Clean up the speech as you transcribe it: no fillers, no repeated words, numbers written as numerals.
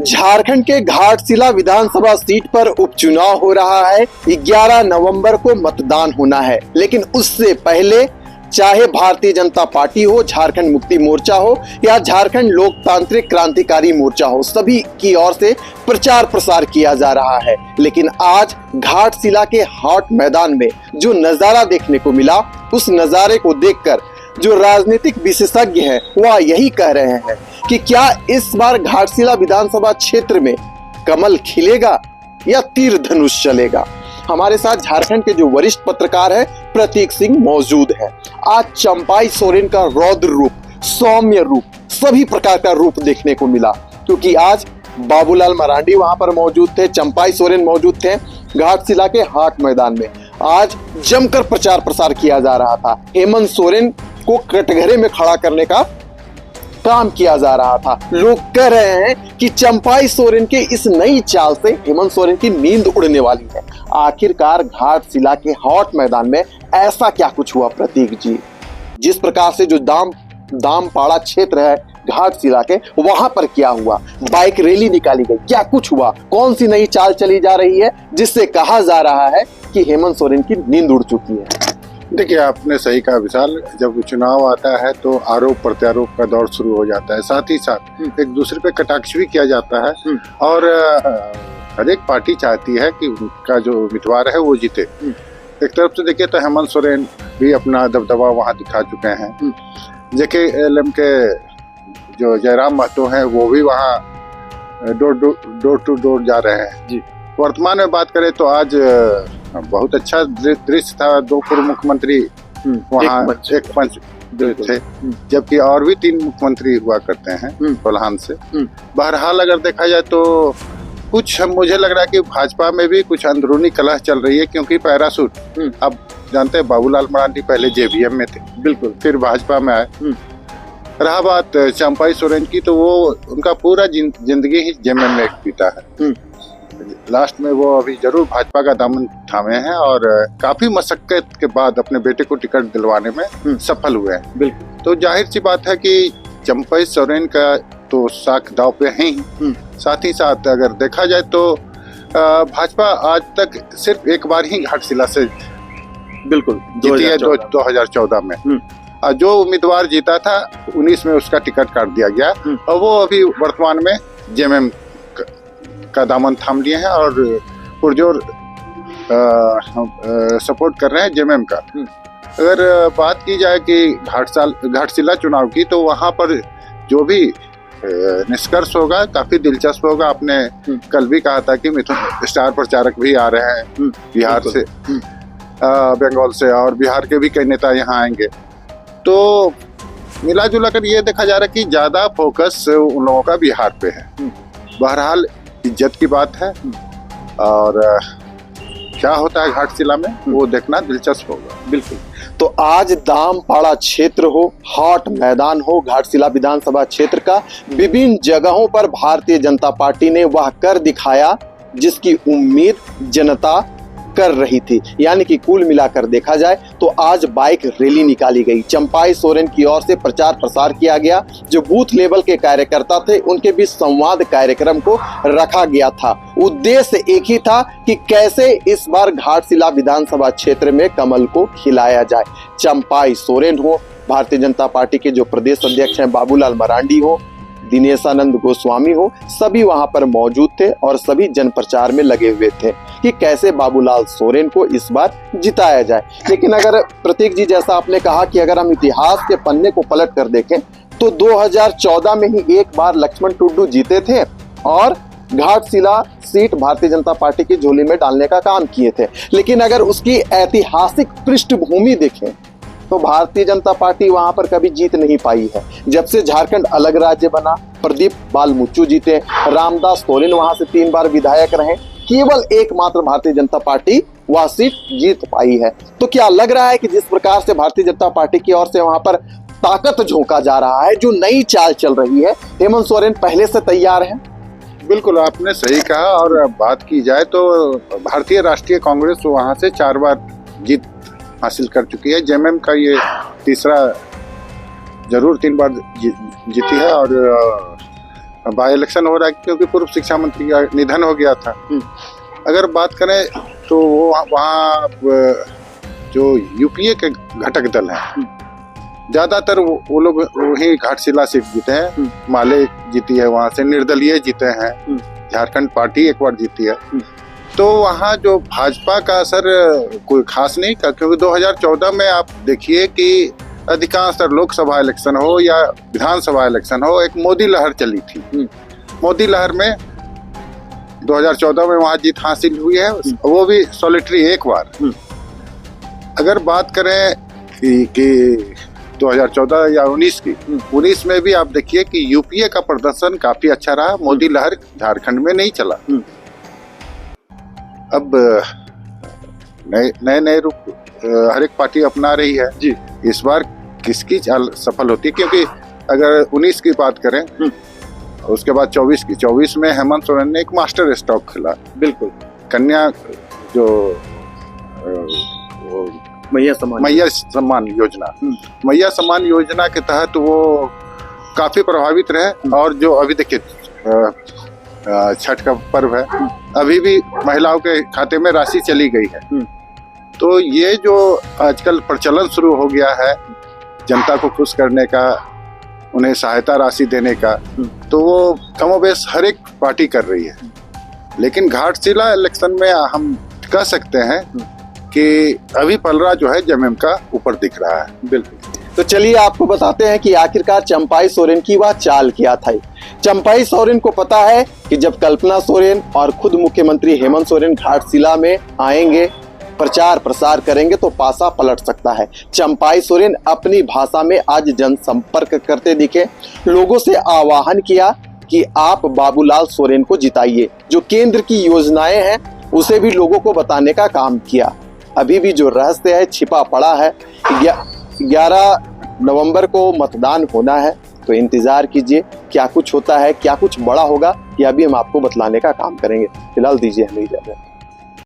झारखंड के घाटशिला विधानसभा सीट पर उपचुनाव हो रहा है। 11 नवंबर को मतदान होना है, लेकिन उससे पहले चाहे भारतीय जनता पार्टी हो, झारखंड मुक्ति मोर्चा हो या झारखंड लोकतांत्रिक क्रांतिकारी मोर्चा हो, सभी की ओर से प्रचार प्रसार किया जा रहा है। लेकिन आज घाटशिला के हॉट मैदान में जो नजारा देखने को मिला, उस नजारे को देखकर जो राजनीतिक विशेषज्ञ हैं वह यही कह रहे हैं कि क्या इस बार घाटशिला विधानसभा क्षेत्र में कमल खिलेगा या तीर धनुष चलेगा। हमारे साथ झारखंड के जो वरिष्ठ पत्रकार है प्रतीक सिंह मौजूद है। आज चंपाई सोरेन का रौद्र रूप, सौम्य रूप, सभी प्रकार का रूप देखने को मिला, क्योंकि आज बाबूलाल मरांडी वहां पर मौजूद थे, चंपाई सोरेन मौजूद थे। घाटशिला के हाट मैदान में आज जमकर प्रचार प्रसार किया जा रहा था। हेमंत सोरेन को कटघरे में खड़ा करने का काम किया जा रहा था। लोग कह रहे हैं कि चंपाई सोरेन के इस नई चाल से हेमंत सोरेन की नींद उड़ने वाली है। आखिरकार घाटशिला के हॉट मैदान में ऐसा क्या कुछ हुआ प्रतीक जी? जिस प्रकार से जो दामपाड़ा क्षेत्र है घाटशिला के, वहां पर क्या हुआ? बाइक रैली निकाली गई, क्या कुछ हुआ? कौन सी नई चाल चली जा रही है जिससे कहा जा रहा है कि हेमंत सोरेन की नींद उड़ चुकी है? देखिए, आपने सही कहा विशाल। जब चुनाव आता है तो आरोप प्रत्यारोप का दौर शुरू हो जाता है, साथ ही साथ एक दूसरे पे कटाक्ष भी किया जाता है और हर एक पार्टी चाहती है कि उनका जो उम्मीदवार है वो जीते। एक तरफ से देखिए तो हेमंत सोरेन भी अपना दबदबा वहाँ दिखा चुके हैं। JKLM के जो जयराम महतो हैं वो भी वहाँ डोर टू डोर जा रहे हैं जी। वर्तमान में बात करें तो आज बहुत अच्छा दृश्य था। 2 पूर्व मुख्यमंत्री वहाँ एक पंच थे, जबकि और भी 3 मुख्यमंत्री हुआ करते हैं कोल्हान से। बहरहाल अगर देखा जाए तो कुछ मुझे लग रहा है कि भाजपा में भी कुछ अंदरूनी कलह चल रही है, क्योंकि पैरासूट अब जानते हैं बाबूलाल मरांडी पहले JVM में थे, बिल्कुल, फिर भाजपा में आए। रहा बात चंपाई सोरेन की, तो वो उनका पूरा जिंदगी ही JMM में बीता है। लास्ट में वो अभी जरूर भाजपा का दामन थामे हैं और काफी मशक्कत के बाद अपने बेटे को टिकट दिलवाने में सफल हुए हैं। बिल्कुल। तो जाहिर सी बात है कि चंपाई सोरेन का तो साख दाव पे है ही। साथ ही साथ अगर देखा जाए तो भाजपा आज तक सिर्फ एक बार ही घाटशिला से बिल्कुल जीती है, 2014 में। जो उम्मीदवार जीता था 19 में उसका टिकट काट दिया गया और वो अभी वर्तमान में JMM का दामन थाम लिए हैं और पुरजोर सपोर्ट कर रहे हैं JMM का। अगर बात की जाए कि घाटशिला चुनाव की, तो वहां पर जो भी निष्कर्ष होगा काफी दिलचस्प होगा। आपने कल भी कहा था कि मिथुन स्टार प्रचारक भी आ रहे हैं बिहार से, बंगाल से, और बिहार के भी कई नेता यहाँ आएंगे। तो मिला जुला कर ये देखा जा रहा है कि ज्यादा फोकस उन लोगों का बिहार पे है। बहरहाल इज्जत की बात है और क्या होता है घाटशिला में वो देखना दिलचस्प होगा। बिल्कुल। तो आज दामपाड़ा क्षेत्र हो, हॉट मैदान हो, घाटशिला विधानसभा क्षेत्र का, विभिन्न जगहों पर भारतीय जनता पार्टी ने वह कर दिखाया जिसकी उम्मीद जनता कर रही थी। यानी कि कुल मिलाकर देखा जाए तो आज बाइक रैली निकाली गई, चंपाई सोरेन की ओर से प्रचार प्रसार किया गया। जो बूथ लेवल के कार्यकर्ता थे उनके बीच संवाद कार्यक्रम को रखा गया था। उद्देश्य एक ही था कि कैसे इस बार घाटशिला विधानसभा क्षेत्र में कमल को खिलाया जाए। चंपाई सोरेन हो, भारतीय जनता पार्टी के जो प्रदेश अध्यक्ष हैं बाबूलाल मरांडी हो, दिनेशानंद गोस्वामी हो, सभी वहां पर मौजूद थे और सभी जन प्रचार में लगे हुए थे कि कैसे बाबूलाल सोरेन को इस बार जिताया जाए। लेकिन अगर प्रतीक जी, जैसा आपने कहा कि अगर हम इतिहास के पन्ने को पलट कर देखें तो 2014 में ही एक बार लक्ष्मण टुड्डू जीते थे और घाटशिला सीट भारतीय जनता पार्टी की झोली में डालने का काम किए थे। लेकिन अगर उसकी ऐतिहासिक पृष्ठभूमि देखें तो भारतीय जनता पार्टी वहां पर कभी जीत नहीं पाई है। जब से झारखंड अलग राज्य बना, प्रदीप बाल मुच्चू जीते, रामदास सोरेन वहां से 3 बार विधायक रहे, केवल एकमात्र भारतीय जनता पार्टी वह सीट जीत पाई है। तो क्या लग रहा है कि जिस प्रकार से भारतीय जनता पार्टी की ओर से वहां पर ताकत झोंका जा रहा है, जो नई चाल चल रही है, हेमंत सोरेन पहले से तैयार है? बिल्कुल, आपने सही कहा। और बात की जाए तो भारतीय राष्ट्रीय कांग्रेस वहां से 4 बार जीत हासिल कर चुकी है। JMM का ये तीसरा, जरूर 3 बार जीती है और बाई इलेक्शन हो रहा है क्योंकि पूर्व शिक्षा मंत्री का निधन हो गया था। अगर बात करें तो वो वहाँ जो यूपीए के घटक दल हैं ज्यादातर वो लोग वही घाटशिला सीट जीते हैं। माले जीती है वहाँ से, निर्दलीय जीते हैं, झारखंड पार्टी एक बार जीती है। तो वहाँ जो भाजपा का असर कोई खास नहीं था, क्योंकि 2014 में आप देखिए कि अधिकांश लोकसभा इलेक्शन हो या विधानसभा इलेक्शन हो, एक मोदी लहर चली थी। मोदी लहर में 2014 में वहाँ जीत हासिल हुई है, वो भी सॉलिटरी एक बार। अगर बात करें कि 2014 या 19 की, 19 में भी आप देखिए कि यूपीए का प्रदर्शन काफी अच्छा रहा। मोदी लहर झारखंड में नहीं चला। अब नए रूप हर एक पार्टी अपना रही है जी। इस बार किसकी चाल सफल होती है, क्योंकि अगर 19 की बात करें उसके बाद 24 में हेमंत सोरेन ने एक मास्टर स्ट्रोक खेला। बिल्कुल, कन्या जो मैया सम्मान योजना, मैया सम्मान योजना के तहत वो काफी प्रभावित रहे। और जो अभी देखिए छठ का पर्व है, अभी भी महिलाओं के खाते में राशि चली गई है। तो ये जो आजकल प्रचलन शुरू हो गया है जनता को खुश करने का, उन्हें सहायता राशि देने का, तो वो कमोबेश हर एक पार्टी कर रही है। लेकिन घाटशिला इलेक्शन में हम कह सकते हैं कि अभी पलड़ा जो है जमीन का ऊपर दिख रहा है। बिल्कुल। तो चलिए आपको बताते हैं कि आखिरकार चंपाई सोरेन की वह चाल क्या था। चंपाई सोरेन को पता है कि जब कल्पना सोरेन और खुद मुख्यमंत्री हेमंत सोरेन घाटशिला में आएंगे, प्रचार प्रसार करेंगे तो पासा पलट सकता है। चंपाई सोरेन अपनी भाषा में आज जनसंपर्क करते दिखे, लोगों से आह्वान किया कि आप बाबूलाल सोरेन को जिताइए। जो केंद्र की योजनाएं हैं उसे भी लोगों को बताने का काम किया। अभी भी जो रहस्य है छिपा पड़ा है। 11 नवंबर को मतदान होना है, तो इंतजार कीजिए क्या कुछ होता है, क्या कुछ बड़ा होगा, यह भी हम आपको बतलाने का काम करेंगे। फिलहाल दीजिए हमें इजाजत।